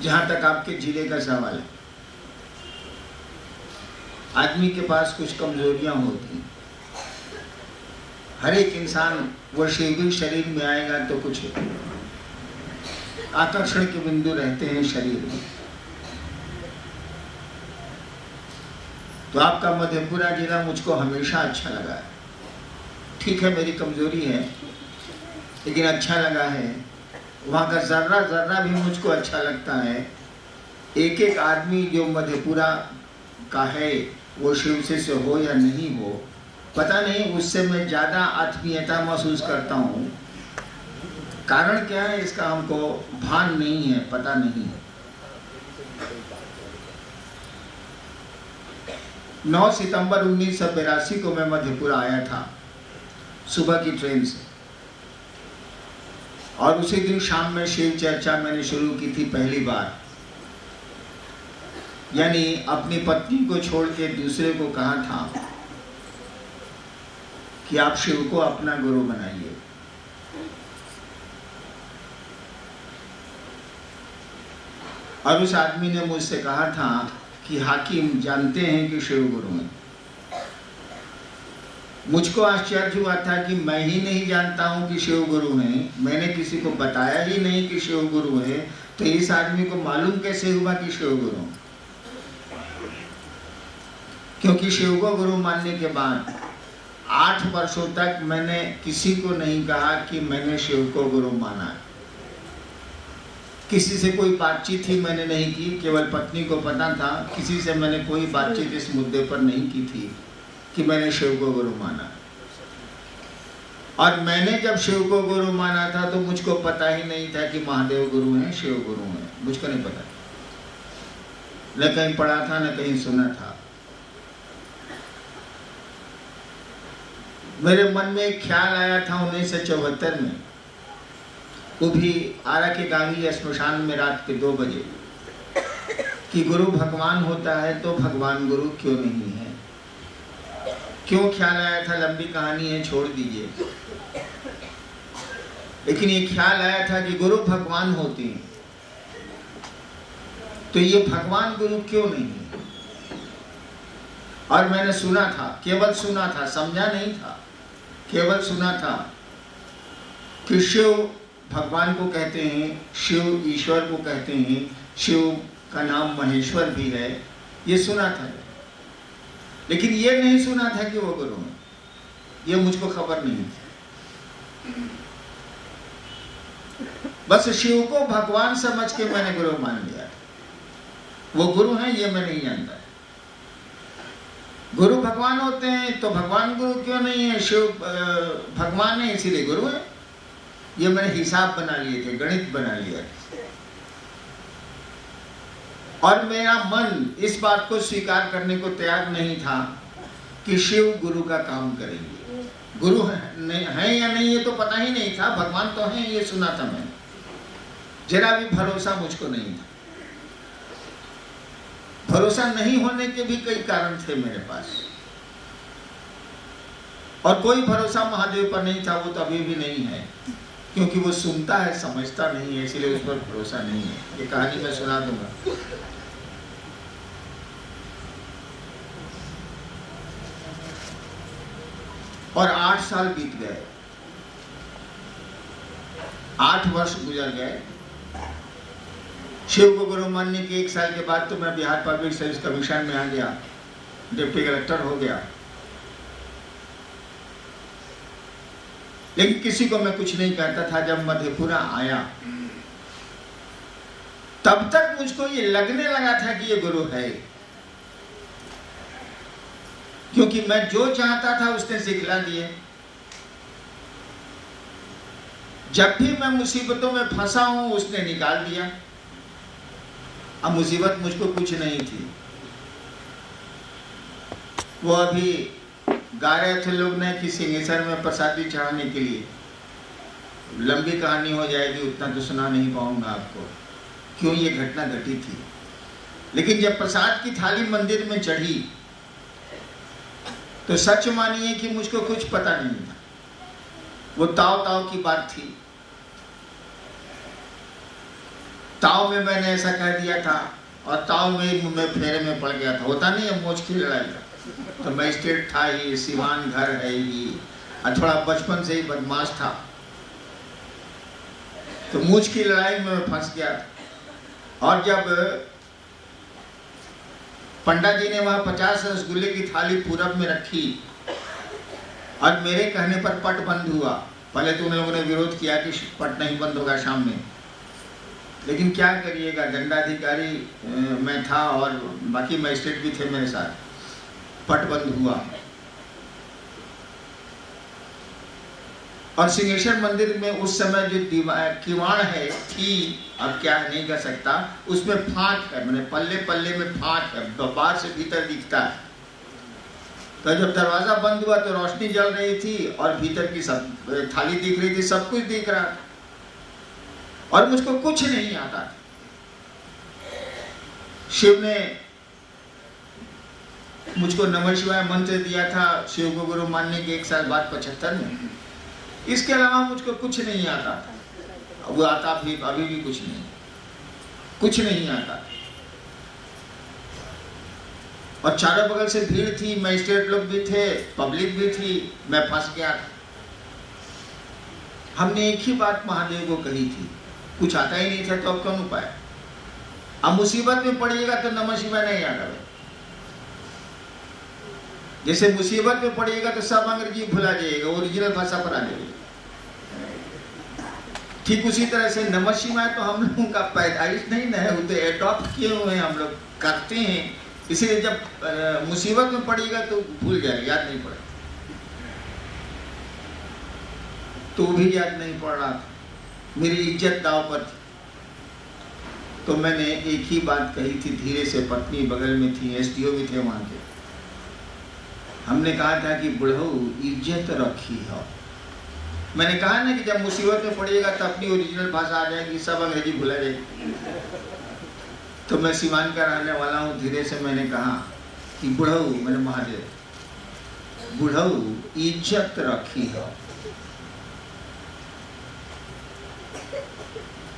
जहां तक आपके जिले का सवाल है, आदमी के पास कुछ कमजोरियां होती हैं। हर एक इंसान वो शैविक शरीर में आएगा तो कुछ आकर्षण के बिंदु रहते हैं शरीर में। तो आपका मधेपुरा जिला मुझको हमेशा अच्छा लगा है। ठीक है, मेरी कमजोरी है, लेकिन अच्छा लगा है। वहाँ का जर्रा जर्रा भी मुझको अच्छा लगता है। एक एक आदमी जो मधेपुरा का है, वो शिव से हो या नहीं हो, पता नहीं, उससे मैं ज़्यादा आत्मीयता महसूस करता हूँ। कारण क्या है इसका हमको भान नहीं है, पता नहीं है। 9 सितंबर 1982 को मैं मधेपुरा आया था सुबह की ट्रेन से, और उसी दिन शाम में शिव चर्चा मैंने शुरू की थी पहली बार। यानी अपनी पत्नी को छोड़ के दूसरे को कहा था कि आप शिव को अपना गुरु बनाइए। और उस आदमी ने मुझसे कहा था कि हाकिम जानते हैं कि शिव गुरु हैं। मुझको आश्चर्य हुआ था कि मैं ही नहीं जानता हूं कि शिव गुरु हैं, मैंने किसी को बताया ही नहीं कि शिव गुरु है, तो इस आदमी को मालूम कैसे हुआ कि शिव गुरु? क्योंकि शिव को गुरु मानने के बाद 8 वर्षों तक मैंने किसी को नहीं कहा कि मैंने शिव को गुरु माना। किसी से कोई बातचीत ही मैंने नहीं की, केवल पत्नी को पता था। किसी से मैंने कोई बातचीत इस मुद्दे पर नहीं की थी कि मैंने शिव को गुरु माना। और मैंने जब शिव को गुरु माना था तो मुझको पता ही नहीं था कि महादेव गुरु हैं, शिव गुरु हैं, मुझको नहीं पता। न कहीं पढ़ा था, न कहीं सुना था। मेरे मन में एक ख्याल आया था 1974 में, वो भी आरा के गांधी श्मशान में रात के 2 बजे, कि गुरु भगवान होता है तो भगवान गुरु क्यों नहीं है। क्यों ख्याल आया था, लंबी कहानी है, छोड़ दीजिए। लेकिन ये ख्याल आया था कि गुरु भगवान होते हैं तो ये भगवान गुरु क्यों नहीं है। और मैंने सुना था, केवल सुना था, समझा नहीं था, केवल सुना था कि शिव भगवान को कहते हैं, शिव ईश्वर को कहते हैं, शिव का नाम महेश्वर भी है, ये सुना था। लेकिन ये नहीं सुना था कि वो गुरु हैं, ये मुझको खबर नहीं थी। बस शिव को भगवान समझ के मैंने गुरु मान लिया। वो गुरु हैं ये मैं नहीं जानता। गुरु भगवान होते हैं तो भगवान गुरु क्यों नहीं है। शिव भगवान है इसीलिए गुरु है, ये मैंने हिसाब बना लिए थे, गणित बना लिया। और मेरा मन इस बात को स्वीकार करने को तैयार नहीं था कि शिव गुरु का काम करेंगे। गुरु है या नहीं ये तो पता ही नहीं था, भगवान तो है ये सुना था मैंने। जरा भी भरोसा मुझको नहीं था। भरोसा नहीं होने के भी कई कारण थे मेरे पास, और कोई भरोसा महादेव पर नहीं था, वो तो अभी भी नहीं है, क्योंकि वो सुनता है समझता नहीं है, इसलिए उस पर भरोसा नहीं है। ये कहानी मैं सुना दूंगा। और 8 साल बीत गए, 8 वर्ष गुजर गए। शिव को गुरु मानने के 1 साल के बाद तो मैं बिहार पब्लिक सर्विस कमीशन में आ गया, डिप्टी कलेक्टर हो गया। लेकिन किसी को मैं कुछ नहीं कहता था। जब मधेपुरा आया तब तक मुझको ये लगने लगा था कि ये गुरु है, क्योंकि मैं जो चाहता था उसने सिखला दिए। जब भी मैं मुसीबतों में फंसा हूं उसने निकाल दिया। अब मुसीबत मुझको कुछ नहीं थी। वो अभी गा रहे थे लोग ने कि सिंहेश्वर में प्रसादी चढ़ाने के लिए। लंबी कहानी हो जाएगी, उतना तो सुना नहीं पाऊंगा आपको क्यों ये घटना घटी थी। लेकिन जब प्रसाद की थाली मंदिर में चढ़ी तो सच मानिए कि मुझको कुछ पता नहीं था। वो ताव ताव की बात थी। ताव में मैंने ऐसा कह दिया था और ताव में मैं फेरे में पड़ गया था। होता नहीं है मोच की लड़ाई का। तो मजिस्ट्रेट था ही, सिवान घर है ही, और थोड़ा बचपन से ही बदमाश था, तो मूछ की लड़ाई में मैं फंस गया था। और जब पंडा जी ने वहां 50 रसगुल्ले की थाली पूरब में रखी और मेरे कहने पर पट बंद हुआ। पहले तो उन लोगों ने विरोध किया कि पट नहीं बंद होगा शाम में, लेकिन क्या करिएगा, दंडाधिकारी मैं था और बाकी मजिस्ट्रेट भी थे मेरे साथ। पट बंद हुआ और सिंहेश्वर मंदिर में उस समय जो किवाड़ है थी, अब क्या नहीं कर सकता, उसमें फाँक है, मैंने पल्ले पल्ले में फाँक है, बाहर से भीतर दिखता है। तो जब दरवाजा बंद हुआ तो रोशनी जल रही थी और भीतर की सब थाली दिख रही थी, सब कुछ दिख रहा था और मुझको कुछ नहीं आता था। शिव ने मुझको नमः शिवाय मंत्र दिया था शिव को गुरु मानने के 1 साल बाद 75 में। इसके अलावा मुझको कुछ नहीं आता था। वो आता भी, अभी भी कुछ नहीं आता। और चारों बगल से भीड़ थी, मजिस्ट्रेट लोग भी थे, पब्लिक भी थी, मैं फंस गया था। हमने एक ही बात महादेव को कही थी, कुछ आता ही नहीं था तो अब कौन उपाय। अब मुसीबत में पड़िएगा तो नमः शिवाय नहीं याद आवे। जैसे मुसीबत में पड़िएगा तो सब अंग्रेजी भुला जाइएगा, ओरिजिनल भाषा पर आ जाइएगा। ठीक उसी तरह से नमः शिवाय तो हम लोगों का पैदाइश नहीं ना है, वो तो एडॉप्ट किए हुए हैं, हम लोग करते हैं। इसलिए जब मुसीबत में पड़ेगा तो भूल जाएगा, याद नहीं पड़ेगा। तो भी याद नहीं पड़ रहा था, मेरी इज्जत दांव पर थी। तो मैंने एक ही बात कही थी धीरे से, पत्नी बगल में थी, एसडीओ भी थे वहां के। हमने कहा था कि बुढ़ऊ इज्जत रखी हो। मैंने कहा ना कि जब मुसीबत में पड़ेगा तो अपनी ओरिजिनल भाषा आ जाएगी, सब अंग्रेजी भुला जाएगी। तो मैं सिवान का रहने वाला हूँ, धीरे से मैंने कहा कि बुढ़ऊ, मैंने महादेव, बुढ़ऊ इज्जत रखी हो।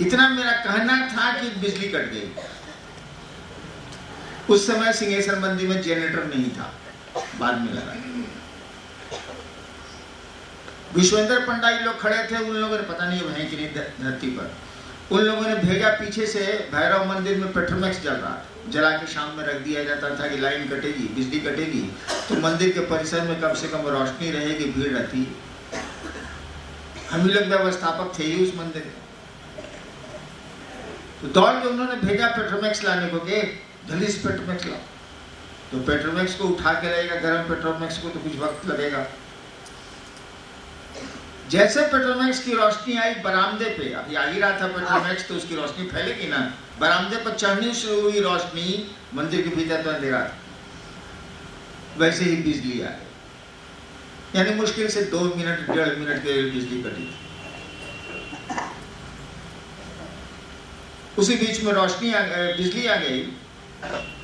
इतना मेरा कहना था कि बिजली कट गई। उस समय सिंहेश्वर मंदिर में जनरेटर नहीं था, बाद में लगा। विश्वेंद्र पंडा जी लोग खड़े थे, उन लोगों ने पता नहीं है कि नहीं धरती पर, उन लोगों ने भेजा पीछे से, भैरव मंदिर में पेट्रोमैक्स जल रहा, जला के शाम में रख दिया जाता था कि लाइन कटेगी, बिजली कटेगी तो मंदिर के परिसर में कम से कम रोशनी रहेगी, भीड़ रहती। हम लोग व्यवस्थापक थे ही उस मंदिर के। तो दौड़ के उन्होंने भेजा पेट्रोमैक्स लाने को, कि जल्दी से पेट्रोमैक्स लाओ। तो पेट्रोमैक्स को उठा के लाएगा, गर्म पेट्रोमैक्स को तो कुछ वक्त लगेगा। जैसे पेट्रोमैक्स की रोशनी आई बरामदे पे, अभी आ ही रहा था पेट्रोमैक्स, तो उसकी रोशनी फैलेगी ना, बरामदे पर चढ़नी शुरू हुई रोशनी, मंदिर के भीतर तो अंधेरा था, वैसे ही बिजली आ गई। यानी मुश्किल से 2 मिनट 1.5 मिनट के बिजली कटी। उसी बीच में बिजली आ गई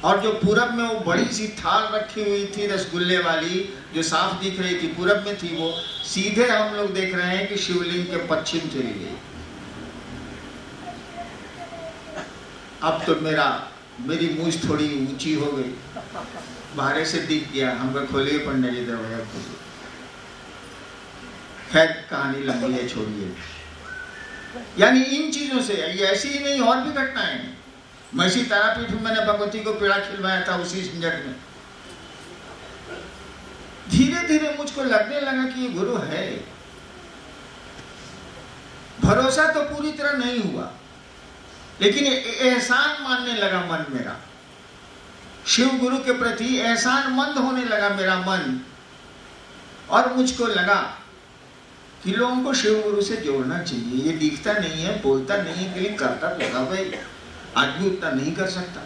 और जो पूरब में वो बड़ी सी थाल रखी हुई थी रसगुल्ले वाली, जो साफ दिख रही थी, पूरब में थी, वो सीधे हम लोग देख रहे हैं कि शिवलिंग के पश्चिम चली गई। अब तो मेरी मूंछ थोड़ी ऊंची हो गई, बाहर से दिख गया। हमको खोलिए पंडित जी दरवाजा खोलिए। खैर कहानी लंबी है, छोड़िए। यानी इन चीजों से, ये ऐसी ही नहीं और भी घटनाएं हैं। महिषी तारापीठ में मैंने भगवती को पेड़ा खिलवाया था उसी झंझट में। धीरे धीरे मुझको लगने लगा कि ये गुरु है। भरोसा तो पूरी तरह नहीं हुआ, लेकिन एहसान मानने लगा मन मेरा, शिव गुरु के प्रति एहसानमंद होने लगा मेरा मन। और मुझको लगा कि लोगों को शिव गुरु से जोड़ना चाहिए। ये दिखता नहीं है, बोलता नहीं है, लेकिन करता तो था भाई, आदमी उतना नहीं कर सकता।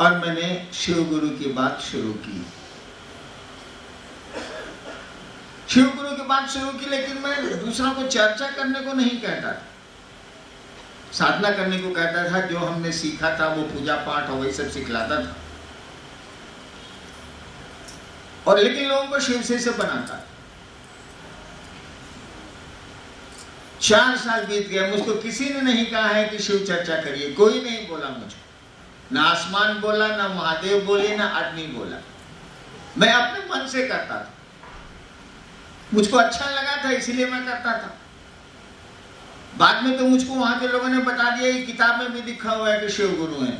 और मैंने शिव गुरु की बात शुरू की, शिव गुरु की बात शुरू की, लेकिन मैं दूसरों को चर्चा करने को नहीं कहता था, साधना करने को कहता था। जो हमने सीखा था वो पूजा पाठ और वही सब सिखलाता था, और लेकिन लोगों को शिव से बनाता। 4 साल बीत गए, मुझको किसी ने नहीं कहा है कि शिव चर्चा करिए, कोई नहीं बोला मुझको, ना आसमान बोला, ना महादेव बोले, ना आदमी बोला। मैं अपने मन से करता था, मुझको अच्छा लगा था इसलिए मैं करता था। बाद में तो मुझको वहां के लोगों ने बता दिया कि किताब में भी लिखा हुआ है कि शिव गुरु है।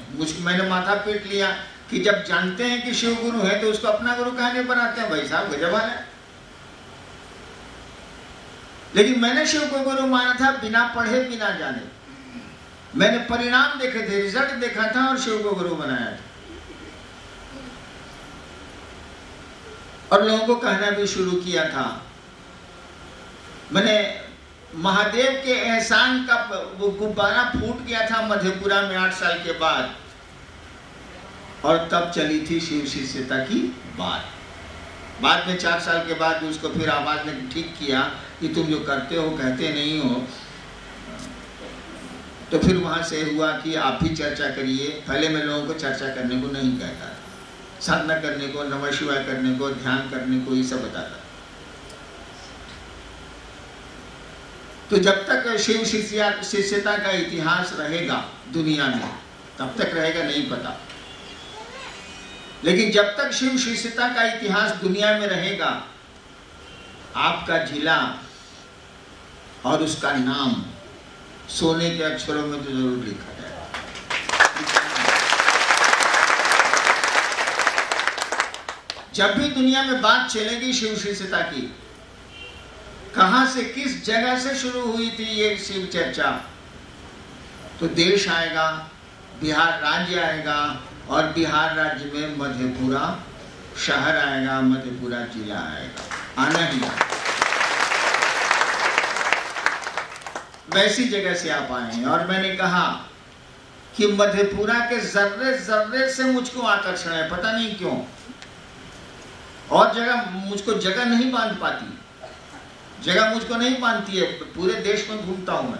मैंने माथा पीट लिया कि जब जानते हैं कि शिव गुरु है तो उसको अपना गुरु कहां नहीं बनाते हैं? भाई साहब गजब है। लेकिन मैंने शिव को गुरु माना था बिना पढ़े बिना जाने। मैंने परिणाम देखे थे, रिजल्ट देखा था और शिव को गुरु बनाया था। और लोगों को कहना भी शुरू किया था। मैंने महादेव के एहसान का वो गुब्बारा फूट गया था मधेपुरा में 8 साल के बाद, और तब चली थी शिव शिष्यता की बात। बाद में 4 साल के बाद उसको फिर आवाज ने ठीक किया कि तुम जो करते हो कहते नहीं हो। तो फिर वहां से हुआ कि आप ही चर्चा करिए। पहले मैं लोगों को चर्चा करने को नहीं कहता था, साधना करने को, नमः शिवाय करने को, ध्यान करने को, ये सब बताता। तो जब तक शिव शिष्यता का इतिहास रहेगा दुनिया में, तब तक रहेगा नहीं पता। लेकिन जब तक शिव शिष्यता का इतिहास दुनिया में रहेगा, आपका जिला और उसका नाम सोने के अक्षरों में तो जरूर लिखा जाएगा। जब भी दुनिया में बात चलेगी शिव शिष्यता की, कहां से, किस जगह से शुरू हुई थी ये शिव चर्चा, तो देश आएगा, बिहार राज्य आएगा, और बिहार राज्य में मधेपुरा शहर आएगा, मधेपुरा जिला आएगा, आना ही आएगा। वैसी जगह से आप आए हैं। और मैंने कहा कि मधेपुरा के जर्रे जर्रे से मुझको आकर्षण है, पता नहीं क्यों। और जगह मुझको जगह नहीं बांध पाती, जगह मुझको नहीं बांधती है। पूरे देश में घूमता हूं मैं,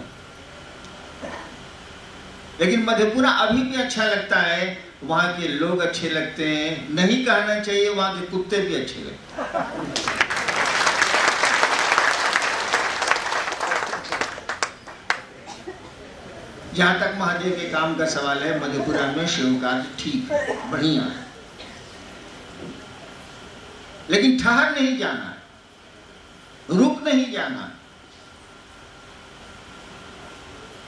लेकिन मधेपुरा अभी भी अच्छा लगता है। वहां के लोग अच्छे लगते हैं, नहीं कहना चाहिए, वहां के कुत्ते भी अच्छे लगते हैं। जहां तक महादेव के काम का सवाल है, मधेपुरा में शिव कार्य ठीक है, बढ़िया है, लेकिन ठहर नहीं जाना है, रुक नहीं जाना।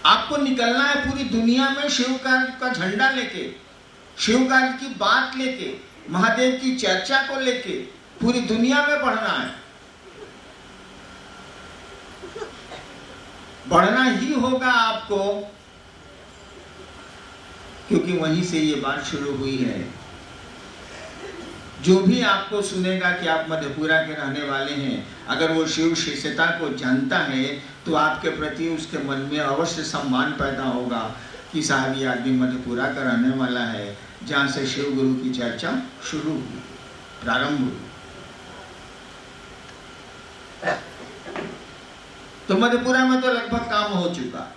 आपको निकलना है पूरी दुनिया में शिव कार्य का झंडा लेके, शिव कार्य की बात लेके, महादेव की चर्चा को लेके पूरी दुनिया में बढ़ना है। बढ़ना ही होगा आपको, क्योंकि वहीं से ये बात शुरू हुई है। जो भी आपको सुनेगा कि आप मधेपुरा के रहने वाले हैं, अगर वो शिव शिष्यता को जानता है तो आपके प्रति उसके मन में अवश्य सम्मान पैदा होगा कि साहब ये आदमी मधेपुरा का रहने वाला है, जहाँ से शिव गुरु की चर्चा शुरू हुई, प्रारंभ हुई। तो मधेपुरा में तो लगभग काम हो चुका।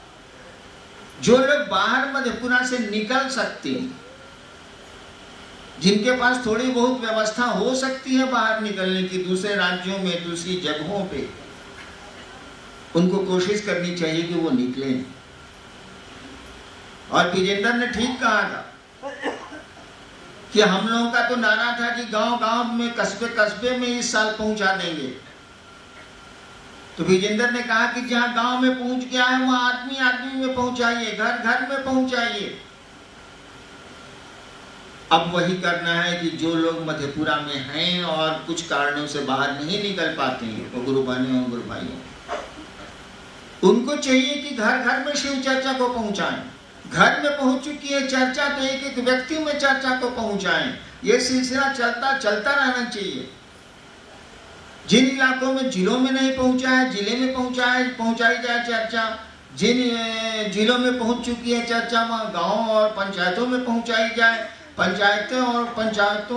जो लोग बाहर मधेपुरा से निकल सकते हैं, जिनके पास थोड़ी बहुत व्यवस्था हो सकती है बाहर निकलने की, दूसरे राज्यों में, दूसरी जगहों पे, उनको कोशिश करनी चाहिए कि वो निकले। और विजेंद्र ने ठीक कहा था कि हम लोगों का तो नारा था कि गांव गांव में, कस्बे कस्बे में इस साल पहुंचा देंगे। तो विजेंद्र ने कहा कि जहां गांव में पहुंच गया है वहां आदमी आदमी में पहुंचाइए, घर घर में पहुंचाइए। अब वही करना है कि जो लोग मधेपुरा में हैं और कुछ कारणों से बाहर नहीं निकल पाते हैं, वो गुरु बहनों और गुरु भाइयों, उनको चाहिए कि घर घर में शिव चर्चा को पहुंचाएं। घर में पहुंच चुकी है चर्चा, तो एक एक व्यक्ति में चर्चा को पहुंचाएं। ये सिलसिला चलता रहना चाहिए। जिन इलाकों में जिलों में नहीं पहुंचा है, जिले में पहुंचाई जाए चर्चा। जिन जिलों में पहुंच चुकी है चर्चा, वहां गाँव और पंचायतों में पहुंचाई जाए। पंचायतों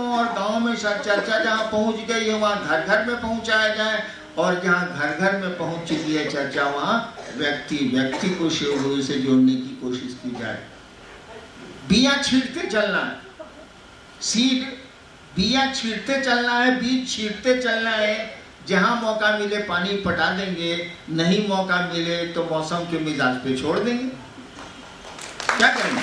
और गाँव में चर्चा जहाँ पहुंच गई है वहाँ घर घर में पहुंचाया जाए, और जहाँ घर घर में पहुंच चुकी है चर्चा, वहाँ व्यक्ति को शिव गुरु से जोड़ने की कोशिश की जाए। बिया छींटते चलना है, बिया छींटते चलना है, बीज छींटते चलना है। जहां मौका मिले पानी पटा देंगे, नहीं मौका मिले तो मौसम के मिजाज पे छोड़ देंगे। क्या करेंगे?